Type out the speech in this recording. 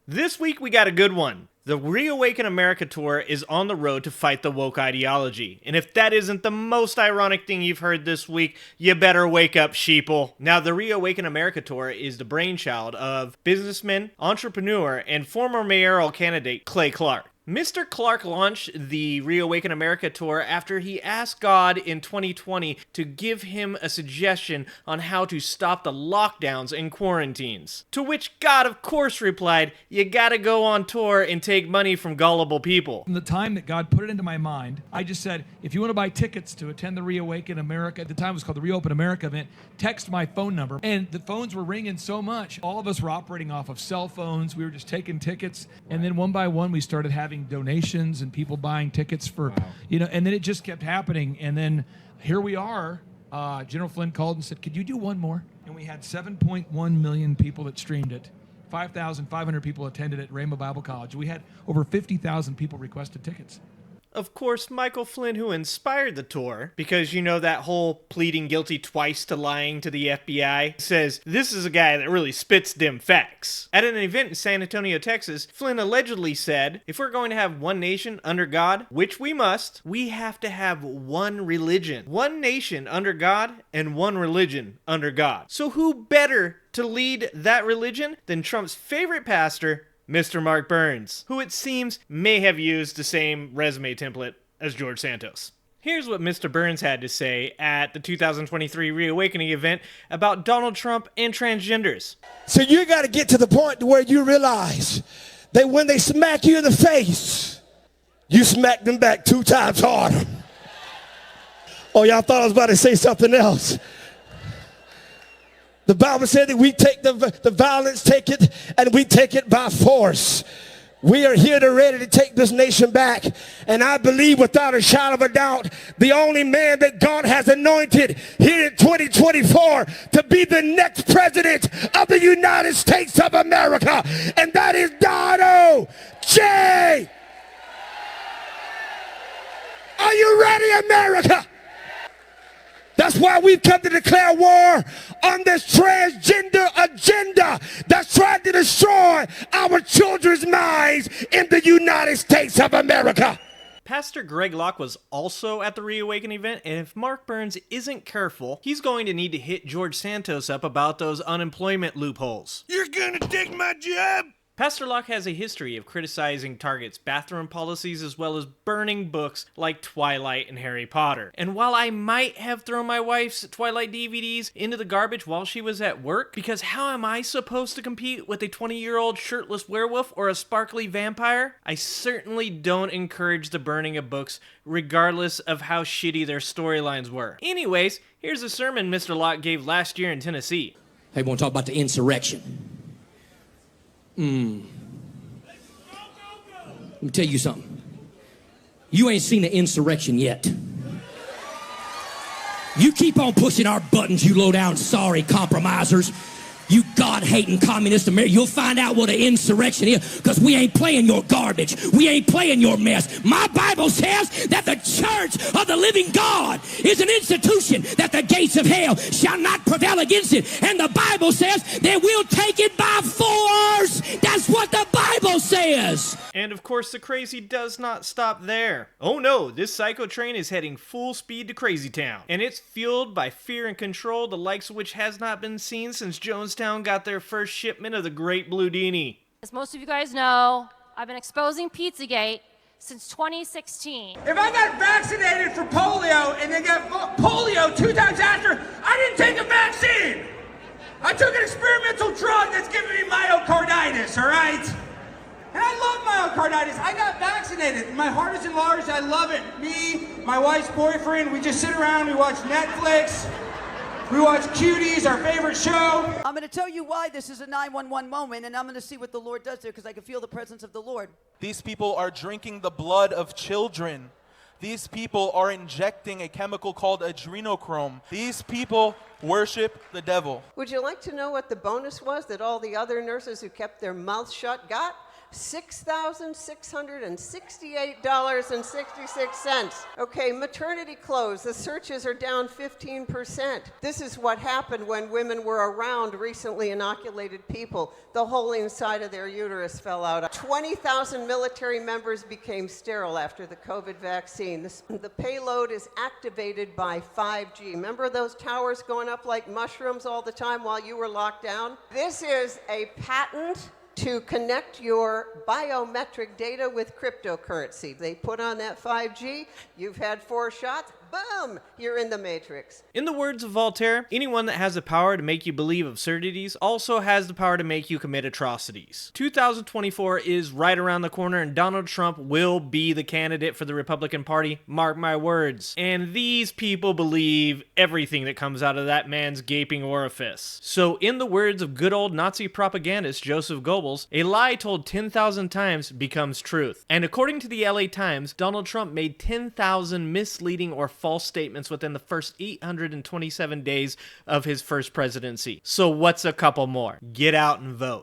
This week we got a good one. The Reawaken America tour is on the road to fight the woke ideology. And if that isn't the most ironic thing you've heard this week, you better wake up, sheeple. Now, the Reawaken America tour is the brainchild of businessman, entrepreneur, and former mayoral candidate Clay Clark. Mr. Clark launched the Reawaken America tour after he asked God in 2020 to give him a suggestion on how to stop the lockdowns and quarantines. To which God, of course, replied, "You gotta go on tour and take money from gullible people." From the time that God put it into my mind, I just said, if you want to buy tickets to attend the Reawaken America, at the time it was called the Reopen America event, text my phone number. And the phones were ringing so much. All of us were operating off of cell phones. We were just taking tickets. And then one by one, we started having donations and people buying tickets for, and then it just kept happening. And then here we are. General Flynn called and said, could you do one more? And we had 7.1 million people that streamed it. 5,500 people attended at Rainbow Bible College. We had over 50,000 people requested tickets. Of course, Michael Flynn, who inspired the tour, because you know that whole pleading guilty twice to lying to the FBI, says this is a guy that really spits dim facts. At an event in San Antonio, Texas, Flynn allegedly said, if we're going to have one nation under God, which we must, we have to have one religion. One nation under God and one religion under God. So who better to lead that religion than Trump's favorite pastor, Mr. Mark Burns, who it seems may have used the same resume template as George Santos. Here's what Mr. Burns had to say at the 2023 Reawakening event about Donald Trump and transgenders. So you got to get to the point where you realize that when they smack you in the face, you smack them back 2 times harder. Oh, y'all thought I was about to say something else. The Bible said that we take the violence, take it, and we take it by force. We are here to ready to take this nation back. And I believe without a shadow of a doubt, the only man that God has anointed here in 2024 to be the next president of the United States of America. And that is Donald J. Are you ready, America? That's why we've come to declare war on this transgender agenda that's trying to destroy our children's minds in the United States of America. Pastor Greg Locke was also at the Reawaken event, and if Mark Burns isn't careful, he's going to need to hit George Santos up about those unemployment loopholes. You're gonna take my job? Pastor Locke has a history of criticizing Target's bathroom policies as well as burning books like Twilight and Harry Potter. And while I might have thrown my wife's Twilight DVDs into the garbage while she was at work, because how am I supposed to compete with a 20-year-old shirtless werewolf or a sparkly vampire? I certainly don't encourage the burning of books regardless of how shitty their storylines were. Anyways, here's a sermon Mr. Locke gave last year in Tennessee. Hey, want to talk about the insurrection? Let me tell you something. You ain't seen the insurrection yet. You keep on pushing our buttons, you low-down sorry compromisers. You God-hating communist America, you'll find out what an insurrection is, because we ain't playing your garbage. We ain't playing your mess. My Bible says that the church of the living God is an institution that the gates of hell shall not prevail against it. And the Bible says that we'll take it by force. That's what the Bible says. And of course, the crazy does not stop there. Oh no, this psycho train is heading full speed to Crazy Town. And it's fueled by fear and control, the likes of which has not been seen since Jonestown got their first shipment of the Great Blue Dini. As most of you guys know, I've been exposing Pizzagate since 2016. If I got vaccinated for polio and then got polio 2 times after, I didn't take a vaccine. I took an experimental drug that's giving me myocarditis, all right? And I love myocarditis. I got vaccinated. My heart is enlarged. I love it. Me, my wife's boyfriend, we just sit around, we watch Netflix. We watch Cuties, our favorite show. I'm going to tell you why this is a 911 moment, and I'm going to see what the Lord does there, because I can feel the presence of the Lord. These people are drinking the blood of children. These people are injecting a chemical called adrenochrome. These people worship the devil. Would you like to know what the bonus was that all the other nurses who kept their mouths shut got? $6,668.66. Okay, maternity clothes. The searches are down 15%. This is what happened when women were around recently inoculated people. The hole inside of their uterus fell out. 20,000 military members became sterile after the COVID vaccine. The payload is activated by 5G. Remember those towers going up like mushrooms all the time while you were locked down? This is a patent to connect your biometric data with cryptocurrency. They put on that 5G, you've had 4 shots, boom, you're in the matrix. In the words of Voltaire, anyone that has the power to make you believe absurdities also has the power to make you commit atrocities. 2024 is right around the corner and Donald Trump will be the candidate for the Republican Party, mark my words. And these people believe everything that comes out of that man's gaping orifice. So in the words of good old Nazi propagandist Joseph Goebbels, a lie told 10,000 times becomes truth. And according to the LA Times, Donald Trump made 10,000 misleading or false statements within the first 827 days of his first presidency. So what's a couple more? Get out and vote.